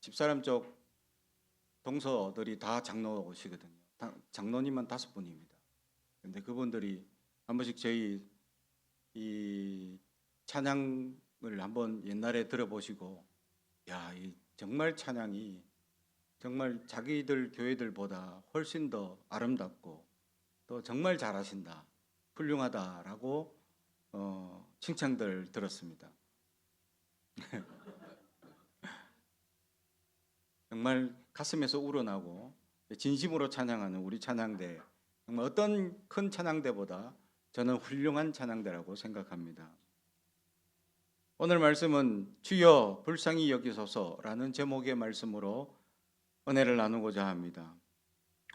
집사람 쪽 동서들이 다 장로시거든요. 장로님만 5분입니다. 근데 그분들이 한 번씩 저희 이 찬양을 한번 옛날에 들어보시고, 야, 이 정말 찬양이 정말 자기들 교회들보다 훨씬 더 아름답고 또 정말 잘하신다, 훌륭하다라고 칭찬들 들었습니다. 정말 가슴에서 우러나고 진심으로 찬양하는 우리 찬양대, 정말 어떤 큰 찬양대보다 저는 훌륭한 찬양대라고 생각합니다. 오늘 말씀은 주여 불쌍히 여기소서라는 제목의 말씀으로 은혜를 나누고자 합니다.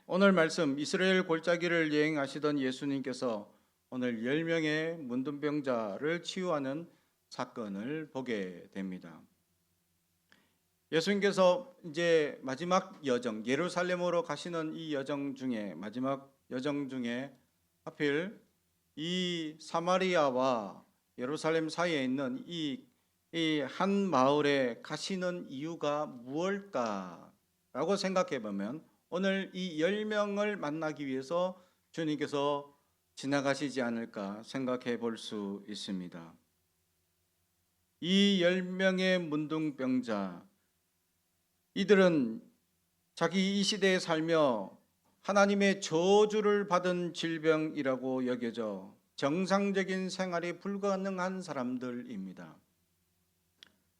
오늘 말씀, 이스라엘 골짜기를 여행하시던 예수님께서 오늘 10명의 문둥병자를 치유하는 사건을 보게 됩니다. 예수님께서 이제 마지막 여정, 예루살렘으로 가시는 이 여정 중에, 마지막 여정 중에 하필 이 사마리아와 예루살렘 사이에 있는 이 한 마을에 가시는 이유가 무엇일까라고 생각해 보면, 오늘 이 10명을 만나기 위해서 주님께서 지나가시지 않을까 생각해 볼 수 있습니다. 이 10명의 문둥병자, 이들은 자기 이 시대에 살며 하나님의 저주를 받은 질병이라고 여겨져 정상적인 생활이 불가능한 사람들입니다.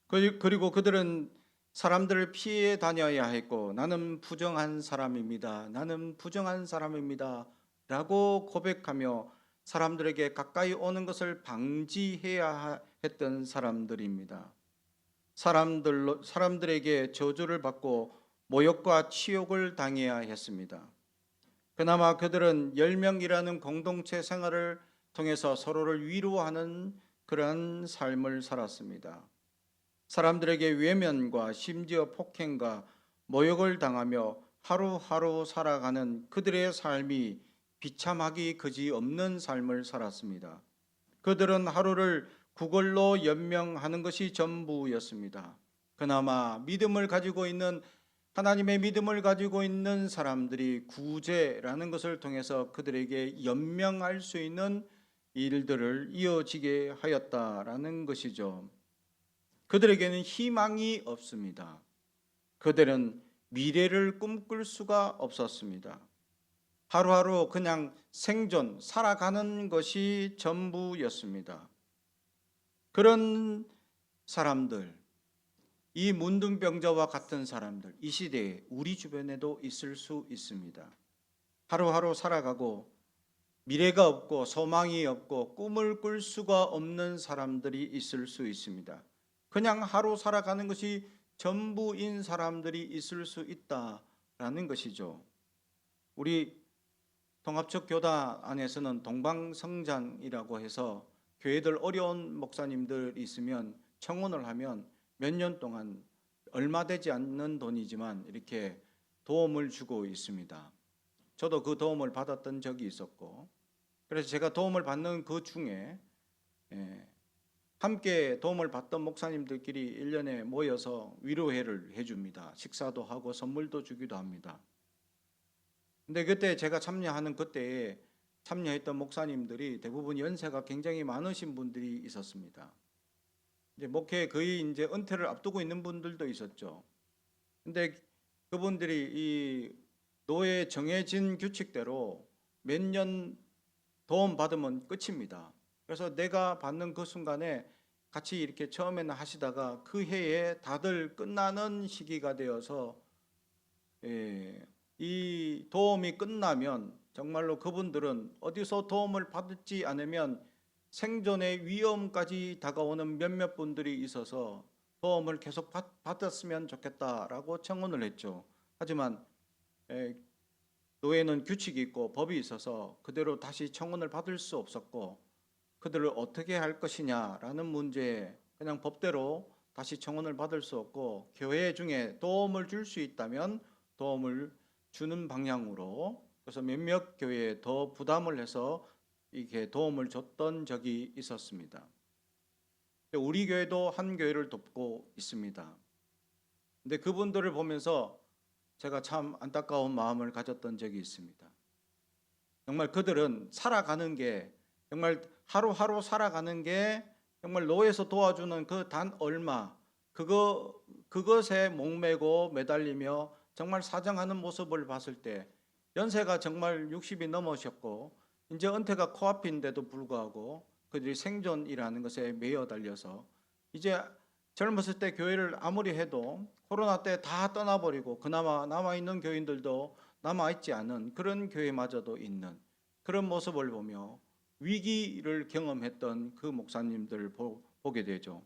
그리고 그들은 사람들을 피해 다녀야 했고, 나는 부정한 사람입니다, 나는 부정한 사람입니다 라고 고백하며 사람들에게 가까이 오는 것을 방지해야 했던 사람들입니다. 사람들에게 저주를 받고 모욕과 치욕을 당해야 했습니다. 그나마 그들은 10명이라는 공동체 생활을 통해서 서로를 위로하는 그러한 삶을 살았습니다. 사람들에게 외면과 심지어 폭행과 모욕을 당하며 하루하루 살아가는 그들의 삶이 비참하기 그지없는 삶을 살았습니다. 그들은 하루를 구걸로 연명하는 것이 전부였습니다. 그나마 믿음을 가지고 있는, 하나님의 믿음을 가지고 있는 사람들이 구제라는 것을 통해서 그들에게 연명할 수 있는 일들을 이어지게 하였다라는 것이죠. 그들에게는 희망이 없습니다. 그들은 미래를 꿈꿀 수가 없었습니다. 하루하루 그냥 생존, 살아가는 것이 전부였습니다. 그런 사람들, 이 문둥병자와 같은 사람들, 이 시대에 우리 주변에도 있을 수 있습니다. 하루하루 살아가고 미래가 없고 소망이 없고 꿈을 꿀 수가 없는 사람들이 있을 수 있습니다. 그냥 하루 살아가는 것이 전부인 사람들이 있을 수 있다라는 것이죠. 우리 통합적 교단 안에서는 동방성장이라고 해서 교회들 어려운 목사님들 있으면 청원을 하면 몇 년 동안 얼마 되지 않는 돈이지만 이렇게 도움을 주고 있습니다. 저도 그 도움을 받았던 적이 있었고, 그래서 제가 도움을 받는 그 중에 함께 도움을 받던 목사님들끼리 1년에 모여서 위로회를 해줍니다. 식사도 하고 선물도 주기도 합니다. 근데 그때 제가 참여하는 그때에 참여했던 목사님들이 대부분 연세가 굉장히 많으신 분들이 있었습니다. 이제 목회 거의 이제 은퇴를 앞두고 있는 분들도 있었죠. 근데 그분들이 이 노예 정해진 규칙대로 몇 년 도움 받으면 끝입니다. 그래서 내가 받는 그 순간에 같이 이렇게 처음에는 하시다가 그 해에 다들 끝나는 시기가 되어서 이 도움이 끝나면 정말로 그분들은 어디서 도움을 받지 않으면 생존의 위험까지 다가오는 몇몇 분들이 있어서 도움을 계속 받았으면 좋겠다라고 청원을 했죠. 하지만 노예는 규칙이 있고 법이 있어서 그대로 다시 청원을 받을 수 없었고, 그들을 어떻게 할 것이냐라는 문제에 그냥 법대로 다시 청원을 받을 수 없고, 교회 중에 도움을 줄 수 있다면 도움을 주는 방향으로, 그래서 몇몇 교회에 더 부담을 해서 이렇게 도움을 줬던 적이 있었습니다. 우리 교회도 한 교회를 돕고 있습니다. 근데 그분들을 보면서 제가 참 안타까운 마음을 가졌던 적이 있습니다. 정말 그들은 살아가는 게, 정말 하루하루 살아가는 게 정말 노예에서 도와주는 그 단 얼마, 그것에 목매고 매달리며 정말 사정하는 모습을 봤을 때, 연세가 정말 60이 넘으셨고 이제 은퇴가 코앞인데도 불구하고 그들이 생존이라는 것에 매여 달려서 이제 젊었을 때 교회를 아무리 해도 코로나 때 다 떠나버리고 그나마 남아있는 교인들도 남아있지 않은 그런 교회마저도 있는 그런 모습을 보며 위기를 경험했던 그 목사님들을 보게 되죠.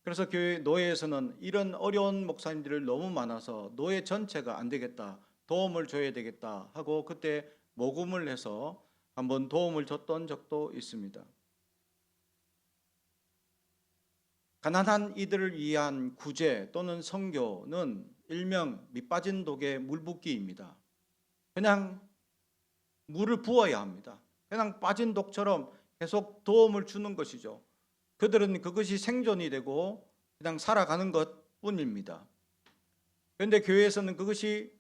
그래서 교회 노예에서는 이런 어려운 목사님들이 너무 많아서 노예 전체가 안 되겠다, 도움을 줘야 되겠다 하고 그때 모금을 해서 한번 도움을 줬던 적도 있습니다. 가난한 이들을 위한 구제 또는 선교는 일명 밑빠진 독의 물붓기입니다. 그냥 물을 부어야 합니다. 그냥 빠진 독처럼 계속 도움을 주는 것이죠. 그들은 그것이 생존이 되고 그냥 살아가는 것뿐입니다. 그런데 교회에서는 그것이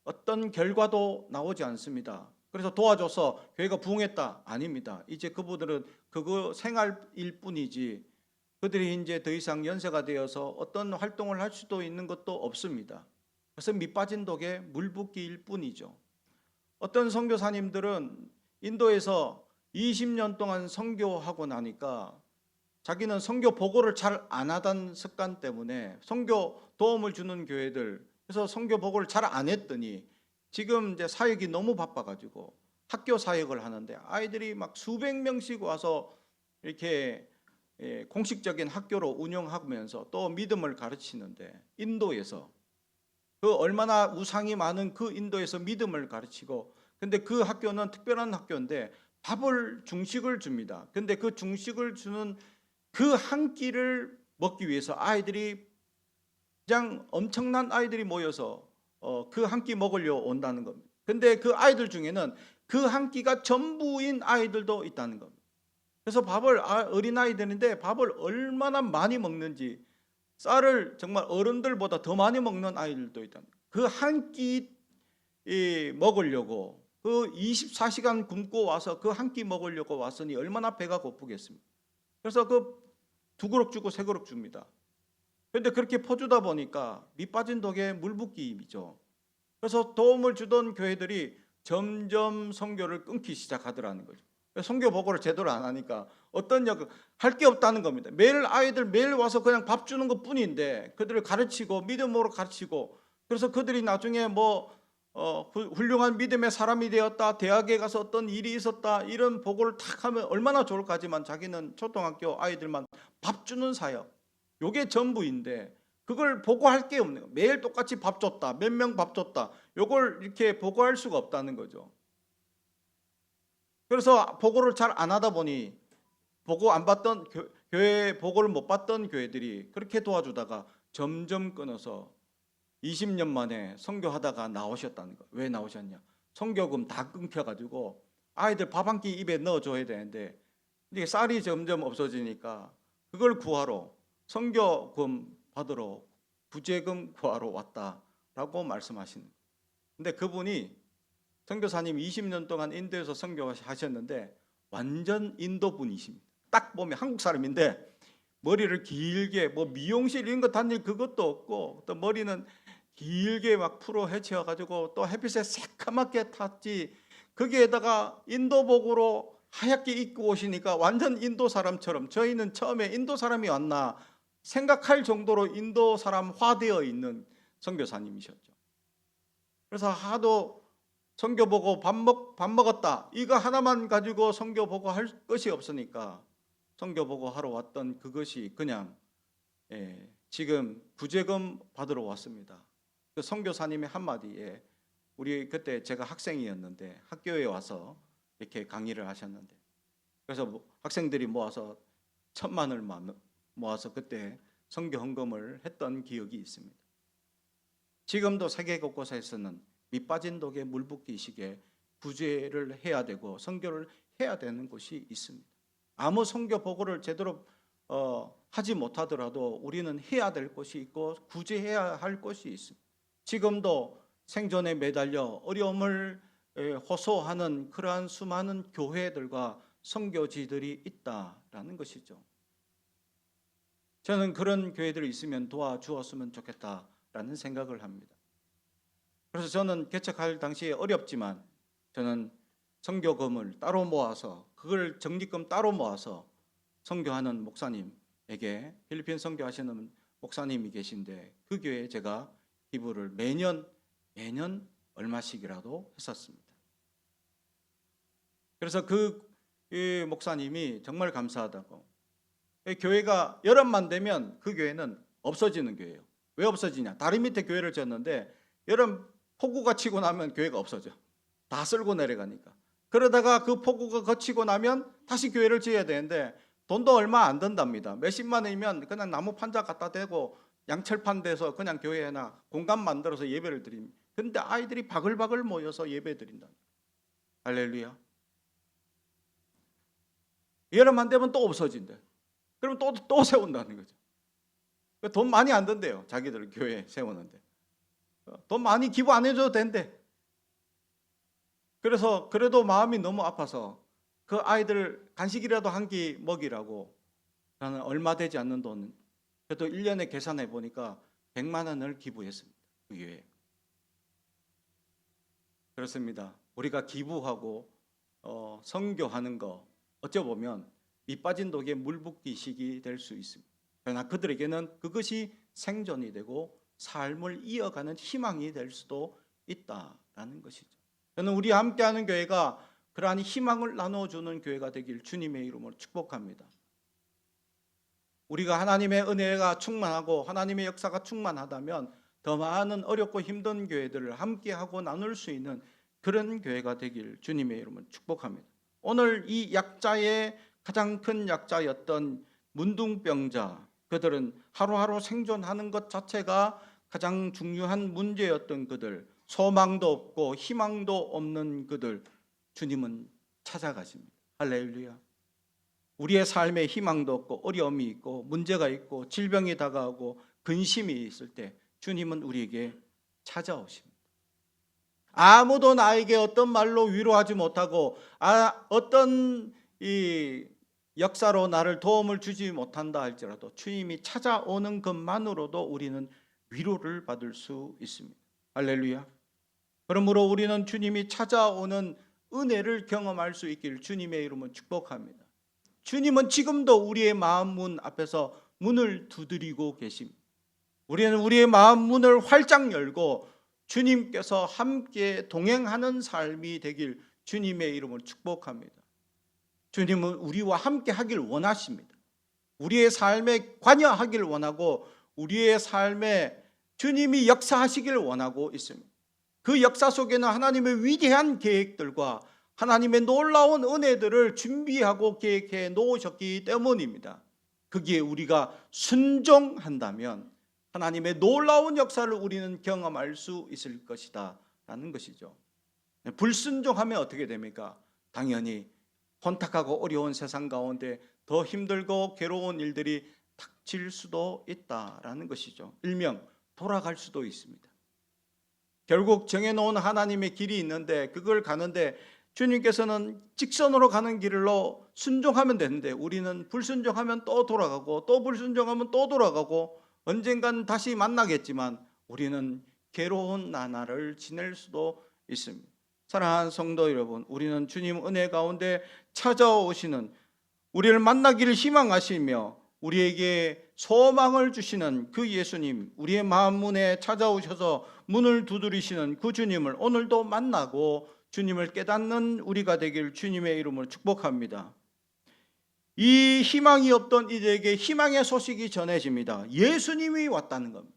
어떤 결과도 나오지 않습니다. 그래서 도와줘서 교회가 부흥했다? 아닙니다. 이제 그분들은 그거 생활일 뿐이지 그들이 이제 더 이상 연세가 되어서 어떤 활동을 할 수도 있는 것도 없습니다. 그래서 밑빠진 독에 물붓기일 뿐이죠. 어떤 선교사님들은 인도에서 20년 동안 선교하고 나니까 자기는 선교 보고를 잘 안 하던 습관 때문에 선교 도움을 주는 교회들, 그래서 선교 보고를 잘 안 했더니 지금 이제 사역이 너무 바빠가지고 학교 사역을 하는데 아이들이 막 수백 명씩 와서 이렇게 공식적인 학교로 운영하면서 또 믿음을 가르치는데, 인도에서 그 얼마나 우상이 많은 그 인도에서 믿음을 가르치고, 근데 그 학교는 특별한 학교인데 밥을 중식을 줍니다. 근데 그 중식을 주는 그 한 끼를 먹기 위해서 아이들이 그냥 엄청난 아이들이 모여서 그 한 끼 먹으려 온다는 겁니다. 근데 그 아이들 중에는 그 한 끼가 전부인 아이들도 있다는 겁니다. 그래서 밥을 어린아이들인데 밥을 얼마나 많이 먹는지, 쌀을 정말 어른들보다 더 많이 먹는 아이들도 있다. 그 한 끼 먹으려고 그 24시간 굶고 와서 그 한 끼 먹으려고 왔으니 얼마나 배가 고프겠습니까? 그래서 그 두 그릇 주고 세 그릇 줍니다. 그런데 그렇게 퍼주다 보니까 밑빠진 독에 물붓기이죠. 그래서 도움을 주던 교회들이 점점 선교를 끊기 시작하더라는 거죠. 선교 보고를 제대로 안 하니까 어떤 역을 할 게 없다는 겁니다. 매일 아이들 매일 와서 그냥 밥 주는 것 뿐인데 그들을 가르치고 믿음으로 가르치고, 그래서 그들이 나중에 훌륭한 믿음의 사람이 되었다, 대학에 가서 어떤 일이 있었다, 이런 보고를 탁 하면 얼마나 좋을까 하지만 자기는 초등학교 아이들만 밥 주는 사역, 요게 전부인데 그걸 보고할 게 없는 거예요. 매일 똑같이 밥 줬다, 몇 명 밥 줬다, 요걸 이렇게 보고할 수가 없다는 거죠. 그래서 보고를 잘 안 하다 보니 보고 안 받던 교회 보고를 못 받던 교회들이 그렇게 도와주다가 점점 끊어서 20년 만에 선교하다가 나오셨다는 거예요. 왜 나오셨냐? 선교금 다 끊겨가지고 아이들 밥 한 끼 입에 넣어줘야 되는데 이게 쌀이 점점 없어지니까 그걸 구하러, 선교금 받으러, 구제금 구하러 왔다라고 말씀하시는 거예요. 근데 그분이 선교사님 20년 동안 인도에서 선교하셨는데 완전 인도 분이십니다. 딱 보면 한국 사람인데 머리를 길게 미용실 이런 거 다닐 그것도 없고 또 머리는 길게 막 풀어 헤쳐 가지고 또 햇빛에 새까맣게 탔지, 거기에다가 인도복으로 하얗게 입고 오시니까 완전 인도 사람처럼, 저희는 처음에 인도 사람이 왔나 생각할 정도로 인도 사람화되어 있는 선교사님이셨죠. 그래서 하도 선교 보고 밥 먹었다 이거 하나만 가지고 선교 보고 할 것이 없으니까 선교 보고 하러 왔던 그것이 그냥 지금 구제금 받으러 왔습니다. 그 선교사님의 한마디에, 우리 그때 제가 학생이었는데 학교에 와서 이렇게 강의를 하셨는데, 그래서 학생들이 모아서 1,000만 원을 모아서 그때 선교 헌금을 했던 기억이 있습니다. 지금도 세계 곳곳에서는 밑빠진 독에 물붓기식에 구제를 해야 되고 선교를 해야 되는 곳이 있습니다. 아무 선교 보고를 제대로 하지 못하더라도 우리는 해야 될 것이 있고 구제해야 할 것이 있습니다. 지금도 생존에 매달려 어려움을 호소하는 그러한 수많은 교회들과 선교지들이 있다라는 것이죠. 저는 그런 교회들이 있으면 도와주었으면 좋겠다라는 생각을 합니다. 그래서 저는 개척할 당시에 어렵지만 저는 선교금을 따로 모아서 그걸 적립금 따로 모아서 선교하는 목사님에게, 필리핀 선교하시는 목사님이 계신데 그 교회에 제가 기부를 매년 얼마씩이라도 했었습니다. 그래서 그 목사님이 정말 감사하다고, 교회가 여름만 되면 그 교회는 없어지는 교회예요. 왜 없어지냐? 다리 밑에 교회를 지었는데 여름 폭우가 치고 나면 교회가 없어져. 다 쓸고 내려가니까. 그러다가 그 폭우가 거치고 나면 다시 교회를 지어야 되는데 돈도 얼마 안 든답니다. 몇십만 원이면 그냥 나무 판자 갖다 대고 양철판 대서 그냥 교회나 공간 만들어서 예배를 드립니다. 근데 아이들이 바글바글 모여서 예배 드린다. 할렐루야. 여름만 되면 또 없어진대. 그럼 또 세운다는 거죠. 돈 많이 안 든대요. 자기들 교회 세우는데. 돈 많이 기부 안 해줘도 된대. 그래서 그래도 마음이 너무 아파서 그 아이들 간식이라도 한 끼 먹이라고 나는 얼마 되지 않는 돈, 그래도 1년에 계산해 보니까 100만 원을 기부했습니다. 그 교회에. 그렇습니다. 우리가 기부하고 선교하는 거 어쩌보면 밑빠진 독에 물 붓기식이 될 수 있습니다. 그러나 그들에게는 그것이 생존이 되고 삶을 이어가는 희망이 될 수도 있다라는 것이죠. 저는 우리 함께하는 교회가 그러한 희망을 나눠주는 교회가 되길 주님의 이름으로 축복합니다. 우리가 하나님의 은혜가 충만하고 하나님의 역사가 충만하다면 더 많은 어렵고 힘든 교회들을 함께하고 나눌 수 있는 그런 교회가 되길 주님의 이름으로 축복합니다. 오늘 이 약자의 가장 큰 약자였던 문둥병자, 그들은 하루하루 생존하는 것 자체가 가장 중요한 문제였던 그들, 소망도 없고 희망도 없는 그들, 주님은 찾아가십니다. 할렐루야. 우리의 삶에 희망도 없고 어려움이 있고 문제가 있고 질병이 다가오고 근심이 있을 때 주님은 우리에게 찾아오십니다. 아무도 나에게 어떤 말로 위로하지 못하고 어떤 이 역사로 나를 도움을 주지 못한다 할지라도 주님이 찾아오는 것만으로도 우리는 위로를 받을 수 있습니다. 할렐루야. 그러므로 우리는 주님이 찾아오는 은혜를 경험할 수 있길 주님의 이름으로 축복합니다. 주님은 지금도 우리의 마음 문 앞에서 문을 두드리고 계십니다. 우리는 우리의 마음 문을 활짝 열고 주님께서 함께 동행하는 삶이 되길 주님의 이름으로 축복합니다. 주님은 우리와 함께 하길 원하십니다. 우리의 삶에 관여하길 원하고 우리의 삶에 주님이 역사하시길 원하고 있습니다. 그 역사 속에는 하나님의 위대한 계획들과 하나님의 놀라운 은혜들을 준비하고 계획해 놓으셨기 때문입니다. 거기에 우리가 순종한다면 하나님의 놀라운 역사를 우리는 경험할 수 있을 것이다 라는 것이죠. 불순종하면 어떻게 됩니까? 당연히 혼탁하고 어려운 세상 가운데 더 힘들고 괴로운 일들이 닥칠 수도 있다라는 것이죠. 일명 돌아갈 수도 있습니다. 결국 정해놓은 하나님의 길이 있는데 그걸 가는데 주님께서는 직선으로 가는 길로 순종하면 되는데 우리는 불순종하면 또 돌아가고 또 불순종하면 또 돌아가고 언젠간 다시 만나겠지만 우리는 괴로운 나날을 지낼 수도 있습니다. 사랑하는 성도 여러분, 우리는 주님 은혜 가운데 찾아오시는 우리를 만나기를 희망하시며 우리에게 소망을 주시는 그 예수님, 우리의 마음 문에 찾아오셔서 문을 두드리시는 그 주님을 오늘도 만나고 주님을 깨닫는 우리가 되길 주님의 이름으로 축복합니다. 이 희망이 없던 이들에게 희망의 소식이 전해집니다. 예수님이 왔다는 겁니다.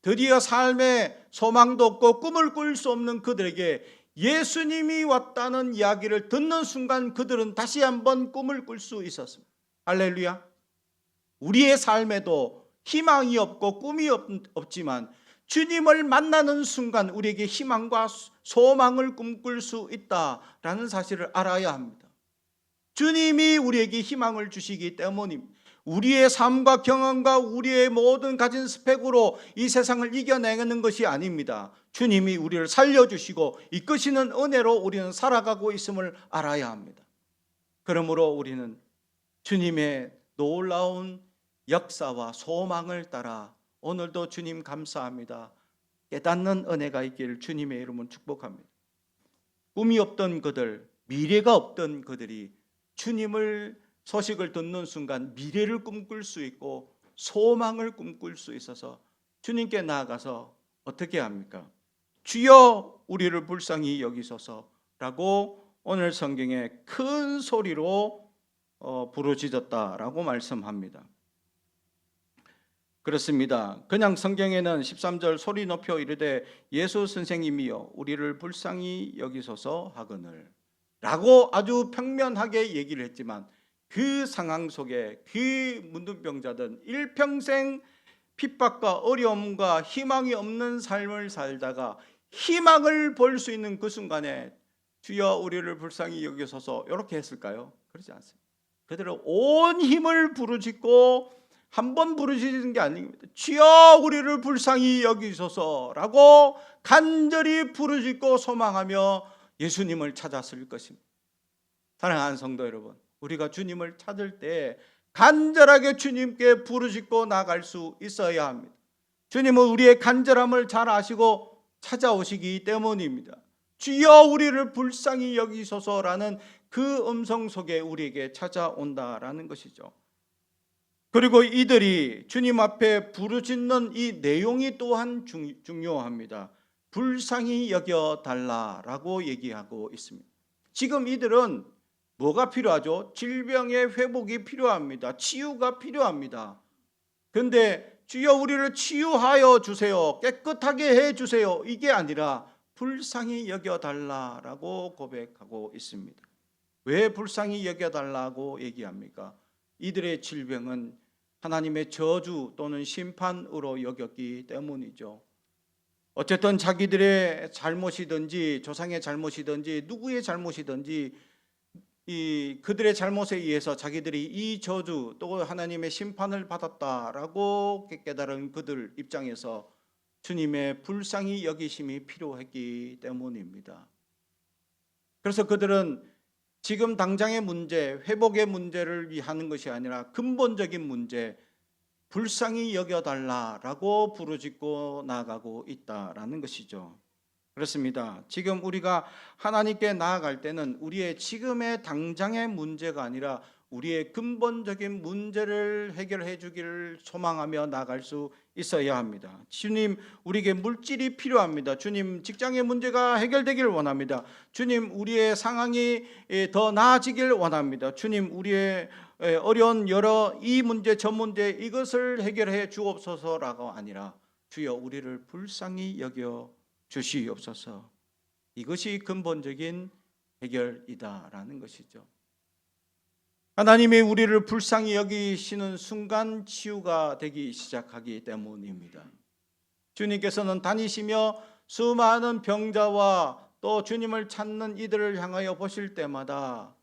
드디어 삶에 소망도 없고 꿈을 꿀 수 없는 그들에게 예수님이 왔다는 이야기를 듣는 순간 그들은 다시 한번 꿈을 꿀 수 있었습니다. 할렐루야. 우리의 삶에도 희망이 없고 꿈이 없지만 주님을 만나는 순간 우리에게 희망과 소망을 꿈꿀 수 있다라는 사실을 알아야 합니다. 주님이 우리에게 희망을 주시기 때문입니다. 우리의 삶과 경험과 우리의 모든 가진 스펙으로 이 세상을 이겨내는 것이 아닙니다. 주님이 우리를 살려주시고 이끄시는 은혜로 우리는 살아가고 있음을 알아야 합니다. 그러므로 우리는 주님의 놀라운 역사와 소망을 따라 오늘도 주님 감사합니다. 깨닫는 은혜가 있기를 주님의 이름으로 축복합니다. 꿈이 없던 그들, 미래가 없던 그들이 주님을 소식을 듣는 순간 미래를 꿈꿀 수 있고 소망을 꿈꿀 수 있어서 주님께 나아가서 어떻게 합니까? 주여 우리를 불쌍히 여기소서라고 오늘 성경에 큰 소리로 부르짖었다라고 말씀합니다. 그렇습니다. 그냥 성경에는 13절 소리 높여 이르되 예수 선생님이여 우리를 불쌍히 여기소서 하거늘 라고 아주 평면하게 얘기를 했지만 그 상황 속에 그 문둥병자들은 일평생 핍박과 어려움과 희망이 없는 삶을 살다가 희망을 볼 수 있는 그 순간에 주여 우리를 불쌍히 여기소서 이렇게 했을까요? 그렇지 않습니다. 그들은 온 힘을 부르짖고 한 번 부르짖는 게 아닙니다. 주여 우리를 불쌍히 여기소서라고 간절히 부르짖고 소망하며 예수님을 찾았을 것입니다. 사랑하는 성도 여러분, 우리가 주님을 찾을 때 간절하게 주님께 부르짖고 나갈 수 있어야 합니다. 주님은 우리의 간절함을 잘 아시고 찾아오시기 때문입니다. 주여 우리를 불쌍히 여기소서라는 그 음성 속에 우리에게 찾아온다라는 것이죠. 그리고 이들이 주님 앞에 부르짖는 이 내용이 또한 중요합니다. 불쌍히 여겨달라라고 얘기하고 있습니다. 지금 이들은 뭐가 필요하죠? 질병의 회복이 필요합니다. 치유가 필요합니다. 그런데 주여 우리를 치유하여 주세요. 깨끗하게 해주세요. 이게 아니라 불쌍히 여겨달라라고 고백하고 있습니다. 왜 불쌍히 여겨달라고 얘기합니까? 이들의 질병은 하나님의 저주 또는 심판으로 여겼기 때문이죠. 어쨌든 자기들의 잘못이든지 조상의 잘못이든지 누구의 잘못이든지 그들의 잘못에 의해서 자기들이 이 저주 또 하나님의 심판을 받았다라고 깨달은 그들 입장에서 주님의 불쌍히 여기심이 필요했기 때문입니다. 그래서 그들은 지금 당장의 문제, 회복의 문제를 위하는 것이 아니라 근본적인 문제, 불쌍히 여겨달라라고 부르짖고 나아가고 있다라는 것이죠. 그렇습니다. 지금 우리가 하나님께 나아갈 때는 우리의 지금의 당장의 문제가 아니라 우리의 근본적인 문제를 해결해 주기를 소망하며 나아갈 수 있어야 합니다. 주님, 우리에게 물질이 필요합니다. 주님, 직장의 문제가 해결되기를 원합니다. 주님, 우리의 상황이 더 나아지길 원합니다. 주님, 우리의 어려운 여러 이 문제 저 문제 이것을 해결해 주옵소서라고 아니라 주여 우리를 불쌍히 여겨 주시옵소서. 이것이 근본적인 해결이다라는 것이죠. 하나님이 우리를 불쌍히 여기시는 순간 치유가 되기 시작하기 때문입니다. 주님께서는 다니시며 수많은 병자와 또 주님을 찾는 이들을 향하여 보실 때마다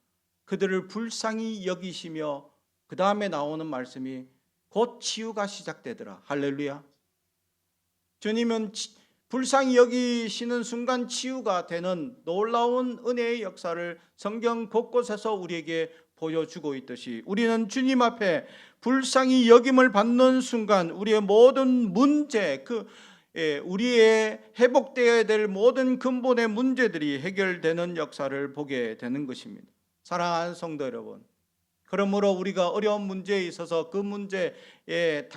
그들을 불쌍히 여기시며 그 다음에 나오는 말씀이 곧 치유가 시작되더라. 할렐루야. 주님은 불쌍히 여기시는 순간 치유가 되는 놀라운 은혜의 역사를 성경 곳곳에서 우리에게 보여주고 있듯이 우리는 주님 앞에 불쌍히 여김을 받는 순간 우리의 모든 문제, 우리의 회복되어야 될 모든 근본의 문제들이 해결되는 역사를 보게 되는 것입니다. 사랑하는 성도 여러분, 그러므로 우리가 어려운 문제에 있어서 그 문제에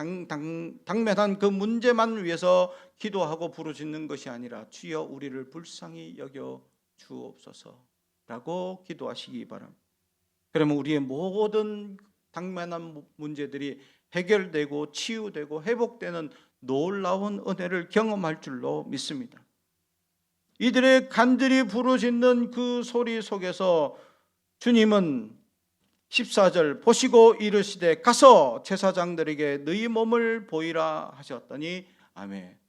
당면한 그 문제만 위해서 기도하고 부르짖는 것이 아니라 주여 우리를 불쌍히 여겨 주옵소서라고 기도하시기 바랍니다. 그러면 우리의 모든 당면한 문제들이 해결되고 치유되고 회복되는 놀라운 은혜를 경험할 줄로 믿습니다. 이들의 간절히 부르짖는 그 소리 속에서 주님은 14절 보시고 이르시되 가서 제사장들에게 너희 몸을 보이라 하셨더니 아멘.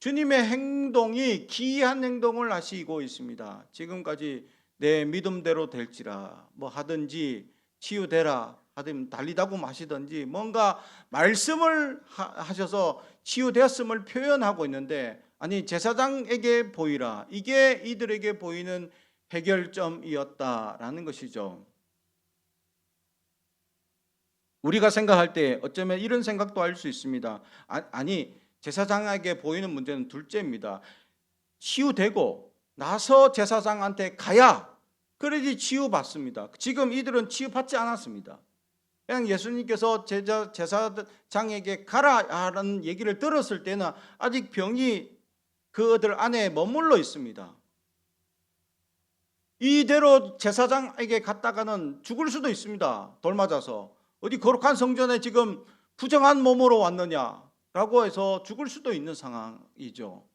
주님의 행동이 기이한 행동을 하시고 있습니다. 지금까지 내 믿음대로 될지라 뭐 하든지 치유되라 하든 달리다고 마시든지 뭔가 말씀을 하셔서 치유되었음을 표현하고 있는데, 아니 제사장에게 보이라, 이게 이들에게 보이는 해결점이었다라는 것이죠. 우리가 생각할 때 어쩌면 이런 생각도 할 수 있습니다. 아니 제사장에게 보이는 문제는 둘째입니다. 치유되고 나서 제사장한테 가야 그래야지 치유받습니다. 지금 이들은 치유받지 않았습니다. 그냥 예수님께서 제사장에게 가라 하는 얘기를 들었을 때는 아직 병이 그들 안에 머물러 있습니다. 이대로 제사장에게 갔다가는 죽을 수도 있습니다. 돌 맞아서. 어디 거룩한 성전에 지금 부정한 몸으로 왔느냐라고 해서 죽을 수도 있는 상황이죠.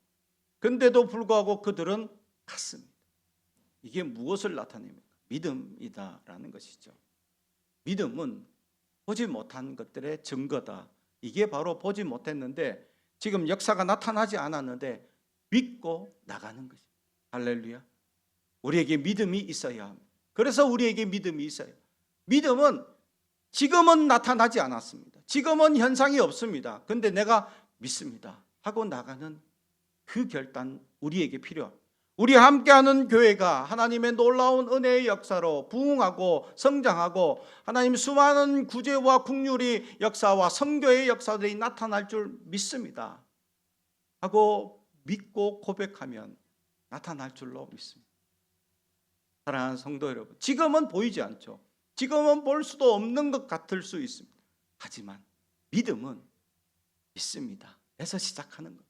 근데도 불구하고 그들은 갔습니다. 이게 무엇을 나타냅니까? 믿음이다라는 것이죠. 믿음은 보지 못한 것들의 증거다. 이게 바로 보지 못했는데 지금 역사가 나타나지 않았는데 믿고 나가는 것입니다. 할렐루야. 우리에게 믿음이 있어야 합니다. 그래서 우리에게 믿음이 있어요. 믿음은 지금은 나타나지 않았습니다. 지금은 현상이 없습니다. 근데 내가 믿습니다 하고 나가는 그 결단 우리에게 필요합니다. 우리 함께하는 교회가 하나님의 놀라운 은혜의 역사로 부흥하고 성장하고 하나님 수많은 구제와 긍휼의 역사와 선교의 역사들이 나타날 줄 믿습니다 하고 믿고 고백하면 나타날 줄로 믿습니다. 사랑하는 성도 여러분, 지금은 보이지 않죠. 지금은 볼 수도 없는 것 같을 수 있습니다. 하지만 믿음은 믿습니다 에서 시작하는 것.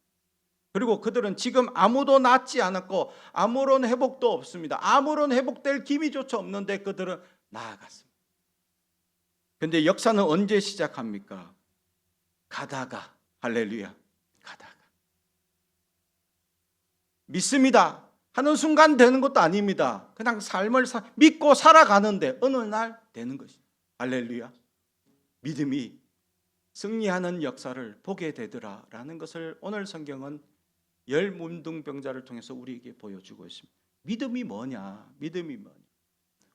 그리고 그들은 지금 아무도 낫지 않았고 아무런 회복도 없습니다. 아무런 회복될 기미조차 없는데 그들은 나아갔습니다. 그런데 역사는 언제 시작합니까? 가다가. 할렐루야. 가다가. 믿습니다 하는 순간 되는 것도 아닙니다. 그냥 삶을 믿고 살아가는데 어느 날 되는 것입니다. 할렐루야. 믿음이 승리하는 역사를 보게 되더라라는 것을 오늘 성경은 열 문둥병자를 통해서 우리에게 보여주고 있습니다. 믿음이 뭐냐? 믿음이 뭐냐?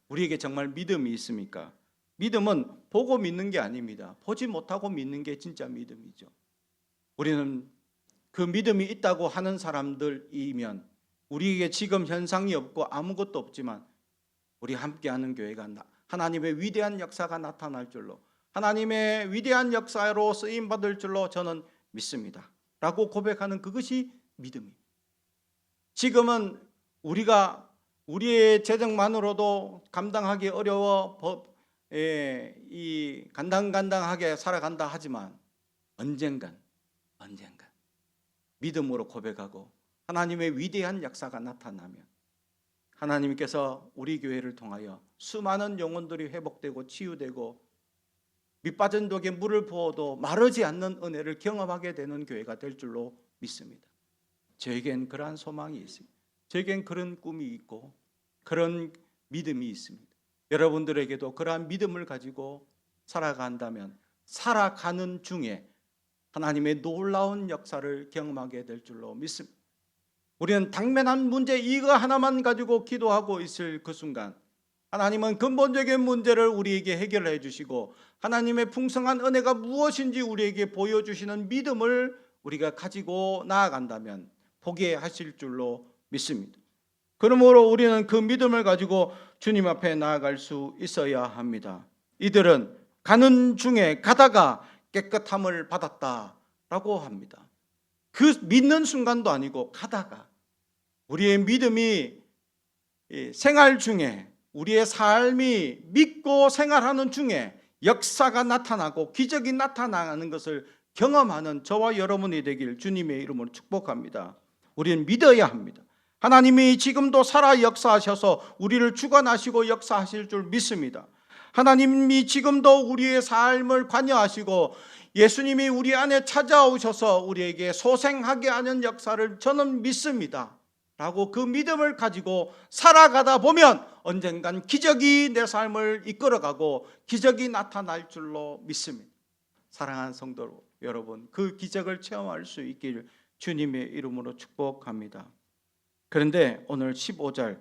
우리에게 정말 믿음이 있습니까? 믿음은 보고 믿는 게 아닙니다. 보지 못하고 믿는 게 진짜 믿음이죠. 우리는 그 믿음이 있다고 하는 사람들이면 우리에게 지금 현상이 없고 아무것도 없지만 우리 함께하는 교회가 하나님의 위대한 역사가 나타날 줄로, 하나님의 위대한 역사로 쓰임받을 줄로 저는 믿습니다 라고 고백하는 그것이 믿음입니다. 지금은 우리가 우리의 재정만으로도 감당하기 어려워 간당간당하게 살아간다 하지만 언젠간 믿음으로 고백하고 하나님의 위대한 역사가 나타나면 하나님께서 우리 교회를 통하여 수많은 영혼들이 회복되고 치유되고 밑빠진 독에 물을 부어도 마르지 않는 은혜를 경험하게 되는 교회가 될 줄로 믿습니다. 저에겐 그러한 소망이 있습니다. 저에겐 그런 꿈이 있고 그런 믿음이 있습니다. 여러분들에게도 그러한 믿음을 가지고 살아간다면 살아가는 중에 하나님의 놀라운 역사를 경험하게 될 줄로 믿습니다. 우리는 당면한 문제 이거 하나만 가지고 기도하고 있을 그 순간 하나님은 근본적인 문제를 우리에게 해결해 주시고 하나님의 풍성한 은혜가 무엇인지 우리에게 보여주시는 믿음을 우리가 가지고 나아간다면 포기하실 줄로 믿습니다. 그러므로 우리는 그 믿음을 가지고 주님 앞에 나아갈 수 있어야 합니다. 이들은 가는 중에 가다가 깨끗함을 받았다라고 합니다. 그 믿는 순간도 아니고 가다가 우리의 믿음이 생활 중에 우리의 삶이 믿고 생활하는 중에 역사가 나타나고 기적이 나타나는 것을 경험하는 저와 여러분이 되길 주님의 이름으로 축복합니다. 우리는 믿어야 합니다. 하나님이 지금도 살아 역사하셔서 우리를 주관하시고 역사하실 줄 믿습니다. 하나님이 지금도 우리의 삶을 관여하시고 예수님이 우리 안에 찾아오셔서 우리에게 소생하게 하는 역사를 저는 믿습니다 라고 그 믿음을 가지고 살아가다 보면 언젠간 기적이 내 삶을 이끌어가고 기적이 나타날 줄로 믿습니다. 사랑하는 성도 여러분, 그 기적을 체험할 수 있기를 주님의 이름으로 축복합니다. 그런데 오늘 15절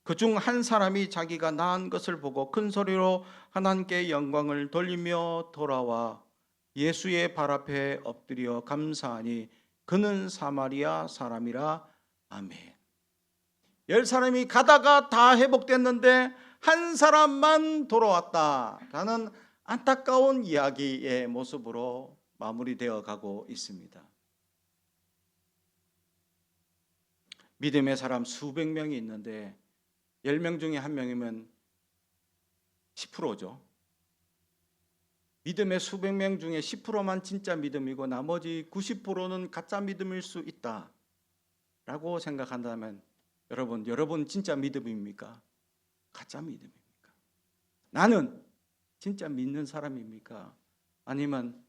그중 한 사람이 자기가 낳은 것을 보고 큰 소리로 하나님께 영광을 돌리며 돌아와 예수의 발 앞에 엎드려 감사하니 그는 사마리아 사람이라. 아멘. 10사람이 가다가 다 회복됐는데 한 사람만 돌아왔다라는 안타까운 이야기의 모습으로 마무리되어 가고 있습니다. 믿음의 사람 수백 명이 있는데 10명 중에 한 명이면 10%죠. 믿음의 수백 명 중에 10%만 진짜 믿음이고 나머지 90%는 가짜 믿음일 수 있다라고 생각한다면 여러분 진짜 믿음입니까? 가짜 믿음입니까? 나는 진짜 믿는 사람입니까? 아니면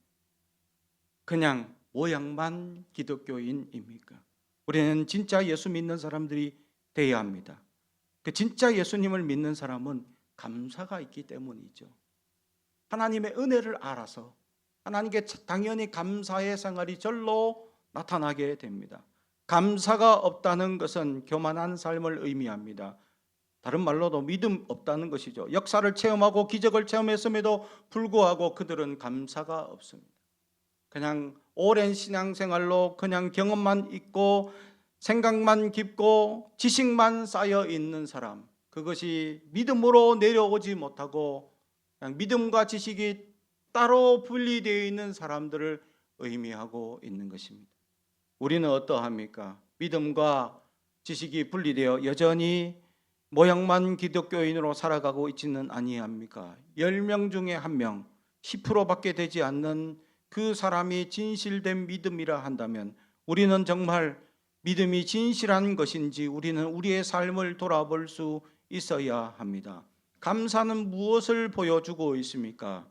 그냥 모양만 기독교인입니까? 우리는 진짜 예수 믿는 사람들이 되어야 합니다. 그 진짜 예수님을 믿는 사람은 감사가 있기 때문이죠. 하나님의 은혜를 알아서 하나님께 당연히 감사의 생활이 절로 나타나게 됩니다. 감사가 없다는 것은 교만한 삶을 의미합니다. 다른 말로도 믿음 없다는 것이죠. 역사를 체험하고 기적을 체험했음에도 불구하고 그들은 감사가 없습니다. 그냥 오랜 신앙생활로 그냥 경험만 있고 생각만 깊고 지식만 쌓여 있는 사람, 그것이 믿음으로 내려오지 못하고 그냥 믿음과 지식이 따로 분리되어 있는 사람들을 의미하고 있는 것입니다. 우리는 어떠합니까? 믿음과 지식이 분리되어 여전히 모양만 기독교인으로 살아가고 있지는 아니합니까? 10명 중에 1명, 10%밖에 되지 않는 그 사람이 진실된 믿음이라 한다면 우리는 정말 믿음이 진실한 것인지 우리는 우리의 삶을 돌아볼 수 있어야 합니다. 감사는 무엇을 보여주고 있습니까?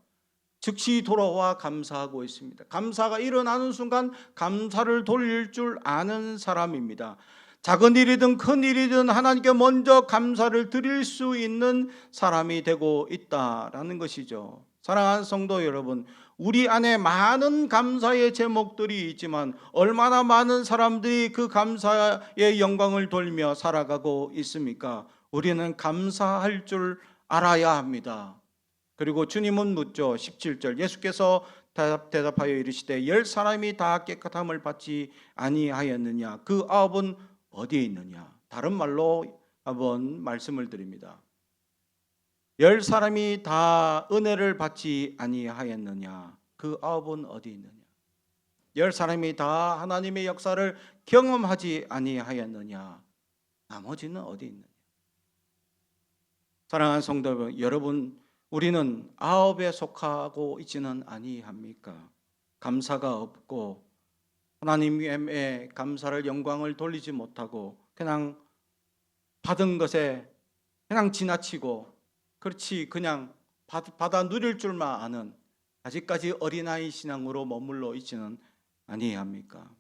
즉시 돌아와 감사하고 있습니다. 감사가 일어나는 순간 감사를 돌릴 줄 아는 사람입니다. 작은 일이든 큰 일이든 하나님께 먼저 감사를 드릴 수 있는 사람이 되고 있다라는 것이죠. 사랑하는 성도 여러분, 우리 안에 많은 감사의 제목들이 있지만 얼마나 많은 사람들이 그 감사의 영광을 돌며 살아가고 있습니까? 우리는 감사할 줄 알아야 합니다. 그리고 주님은 묻죠. 17절 예수께서 대답하여 이르시되 10사람이 다 깨끗함을 받지 아니하였느냐? 그 9은 어디에 있느냐? 다른 말로 한번 말씀을 드립니다. 10사람이 다 은혜를 받지 아니하였느냐? 그 9은 어디 있느냐? 10사람이 다 하나님의 역사를 경험하지 아니하였느냐? 나머지는 어디 있느냐? 사랑하는 성도 여러분, 우리는 9에 속하고 있지는 아니합니까? 감사가 없고 하나님의 감사를 영광을 돌리지 못하고 그냥 받은 것에 그냥 지나치고 그렇지 그냥 받아 누릴 줄만 아는 아직까지 어린아이 신앙으로 머물러 있지는 아니합니까?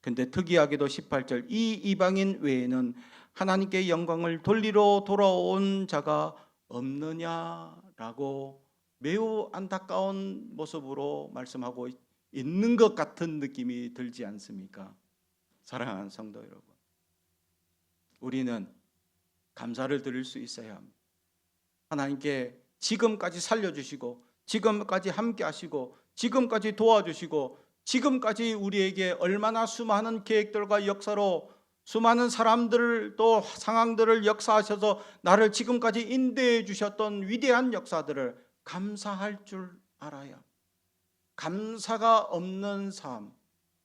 근데 특이하게도 18절 이 이방인 외에는 하나님께 영광을 돌리러 돌아온 자가 없느냐라고 매우 안타까운 모습으로 말씀하고 있는 것 같은 느낌이 들지 않습니까? 사랑하는 성도 여러분, 우리는 감사를 드릴 수 있어야 합니다. 하나님께 지금까지 살려주시고 지금까지 함께 하시고 지금까지 도와주시고 지금까지 우리에게 얼마나 수많은 계획들과 역사로 수많은 사람들을 또 상황들을 역사하셔서 나를 지금까지 인도해 주셨던 위대한 역사들을 감사할 줄 알아야. 감사가 없는 삶,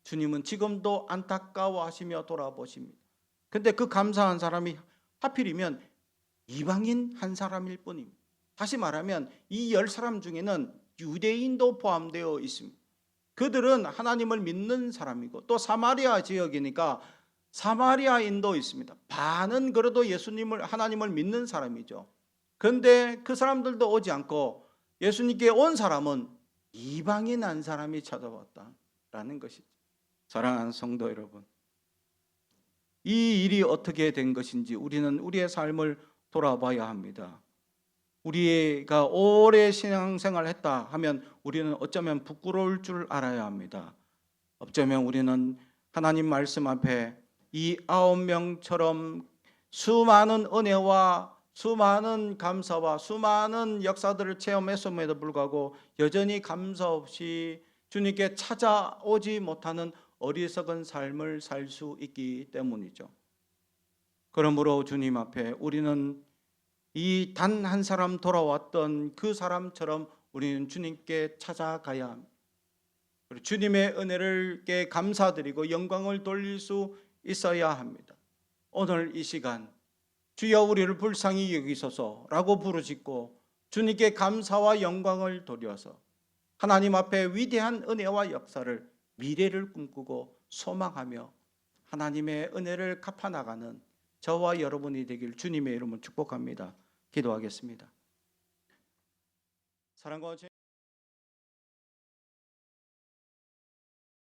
주님은 지금도 안타까워하시며 돌아보십니다. 근데 그 감사한 사람이 하필이면 이방인 한 사람일 뿐입니다. 다시 말하면 이 10사람 중에는 유대인도 포함되어 있습니다. 그들은 하나님을 믿는 사람이고 또 사마리아 지역이니까 사마리아인도 있습니다. 반은 그래도 예수님을 하나님을 믿는 사람이죠. 그런데 그 사람들도 오지 않고 예수님께 온 사람은 이방인 한 사람이 찾아왔다라는 것이죠. 사랑하는 성도 여러분, 이 일이 어떻게 된 것인지 우리는 우리의 삶을 돌아봐야 합니다. 우리가 오래 신앙생활을 했다 하면 우리는 어쩌면 부끄러울 줄 알아야 합니다. 어쩌면 우리는 하나님 말씀 앞에 이 9명처럼 수많은 은혜와 수많은 감사와 수많은 역사들을 체험했음에도 불구하고 여전히 감사 없이 주님께 찾아오지 못하는 어리석은 삶을 살 수 있기 때문이죠. 그러므로 주님 앞에 우리는 이 단 한 사람 돌아왔던 그 사람처럼 우리는 주님께 찾아가야 합니다. 그리고 주님의 은혜를께 감사드리고 영광을 돌릴 수 있어야 합니다. 오늘 이 시간 주여 우리를 불쌍히 여기소서라고 부르짖고 주님께 감사와 영광을 돌려서 하나님 앞에 위대한 은혜와 역사를 미래를 꿈꾸고 소망하며 하나님의 은혜를 갚아나가는 저와 여러분이 되길 주님의 이름으로 축복합니다. 기도하겠습니다. 사랑과